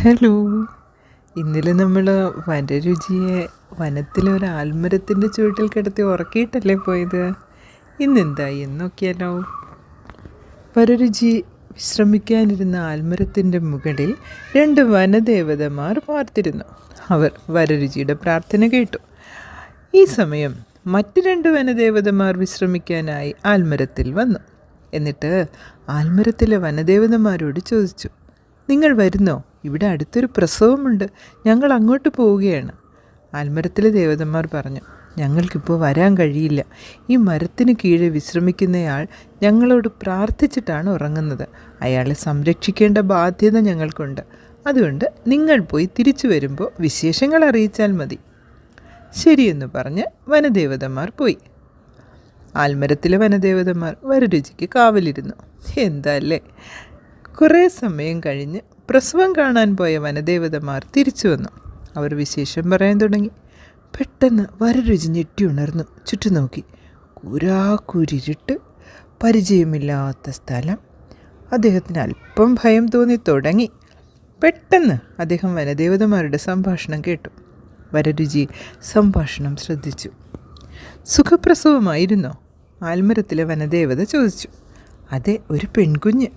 Hello. ഇന്നലെ നമ്മൾ വനരുചിയെ വനത്തിലൊരു ആൽമരത്തിൻ്റെ ചുവട്ടിൽ കിടത്തി ഉറക്കിയിട്ടല്ലേ പോയത്. ഇന്നെന്തായി എന്ന് നോക്കിയാലോ. വരരുചി വിശ്രമിക്കാനിരുന്ന ആൽമരത്തിൻ്റെ മുകളിൽ 2 വനദേവതമാർ പാർത്തിരുന്നു. അവർ വരരുചിയുടെ പ്രാർത്ഥന കേട്ടു. ഈ സമയം മറ്റ് 2 വനദേവതമാർ വിശ്രമിക്കാനായി ആൽമരത്തിൽ വന്നു. എന്നിട്ട് ആൽമരത്തിലെ വനദേവതമാരോട് ചോദിച്ചു, നിങ്ങൾ വരുന്നോ? ഇവിടെ അടുത്തൊരു പ്രസവമുണ്ട്, ഞങ്ങൾ അങ്ങോട്ട് പോവുകയാണ്. ആൽമരത്തിലെ ദേവതന്മാർ പറഞ്ഞു, ഞങ്ങൾക്കിപ്പോൾ വരാൻ കഴിയില്ല. ഈ മരത്തിന് കീഴെ വിശ്രമിക്കുന്നയാൾ ഞങ്ങളോട് പ്രാർത്ഥിച്ചിട്ടാണ് ഉറങ്ങുന്നത്. അയാളെ സംരക്ഷിക്കേണ്ട ബാധ്യത ഞങ്ങൾക്കുണ്ട്. അതുകൊണ്ട് നിങ്ങൾ പോയി തിരിച്ചു വരുമ്പോൾ വിശേഷങ്ങൾ അറിയിച്ചാൽ മതി. ശരിയെന്ന് പറഞ്ഞ് വനദേവതന്മാർ പോയി. ആൽമരത്തിലെ വനദേവതന്മാർ വരരുചിക്ക് കാവലിരുന്നു. എന്താല്ലേ. കുറേ സമയം കഴിഞ്ഞ് പ്രസവം കാണാൻ പോയ വനദേവതമാർ തിരിച്ചു വന്നു. അവർ വിശേഷം പറയാൻ തുടങ്ങി. പെട്ടെന്ന് വരരുചി ഞെട്ടി ഉണർന്നു. ചുറ്റും നോക്കി. കൂരാക്കൂരിരുട്ട്, പരിചയമില്ലാത്ത സ്ഥലം. അദ്ദേഹത്തിന് അല്പം ഭയം തോന്നി തുടങ്ങി. പെട്ടെന്ന് അദ്ദേഹം വനദേവതമാരുടെ സംഭാഷണം കേട്ടു. വരരുചി സംഭാഷണം ശ്രദ്ധിച്ചു. സുഖപ്രസവമായിരുന്നോ? ആൽമരത്തിലെ വനദേവത ചോദിച്ചു. അതെ, ഒരു പെൺകുഞ്ഞ്.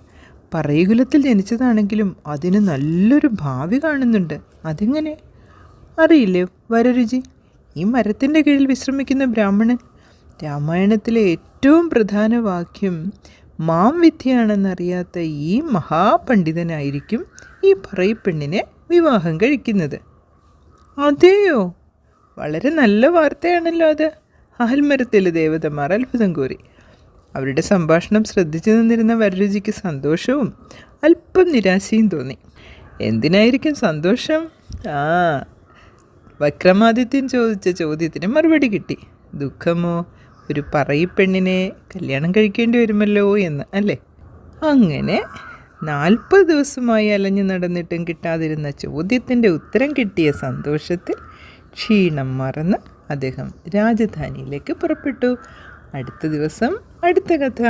പറയകുലത്തിൽ ജനിച്ചതാണെങ്കിലും അതിന് നല്ലൊരു ഭാവി കാണുന്നുണ്ട്. അതെങ്ങനെ? അറിയില്ലേ വരരുചി? ഈ മരത്തിൻ്റെ കീഴിൽ വിശ്രമിക്കുന്ന ബ്രാഹ്മണൻ രാമായണത്തിലെ ഏറ്റവും പ്രധാന വാക്യം മാം വിദ്യയാണെന്നറിയാത്ത ഈ മഹാപണ്ഡിതനായിരിക്കും ഈ പറയപ്പെണ്ണിനെ വിവാഹം കഴിക്കുന്നത്. അതെയോ? വളരെ നല്ല വാർത്തയാണല്ലോ അത്. ആൽമരത്തിലെ ദേവതമാർ അത്ഭുതം കോരി. അവരുടെ സംഭാഷണം ശ്രദ്ധിച്ചു നിന്നിരുന്ന വരരുചിക്ക് സന്തോഷവും അല്പം നിരാശയും തോന്നി. എന്തിനായിരിക്കും സന്തോഷം? വിക്രമാദിത്യൻ ചോദിച്ച ചോദ്യത്തിന് മറുപടി കിട്ടി. ദുഃഖമോ? ഒരു പറയിപ്പെണ്ണിനെ കല്യാണം കഴിക്കേണ്ടി വരുമല്ലോ എന്ന്, അല്ലേ? അങ്ങനെ 40 ദിവസമായി അലഞ്ഞു നടന്നിട്ടും കിട്ടാതിരുന്ന ചോദ്യത്തിൻ്റെ ഉത്തരം കിട്ടിയ സന്തോഷത്തിൽ ക്ഷീണം മറന്ന് അദ്ദേഹം രാജധാനിയിലേക്ക് പുറപ്പെട്ടു. അടുത്ത ദിവസം അടുത്ത കഥ.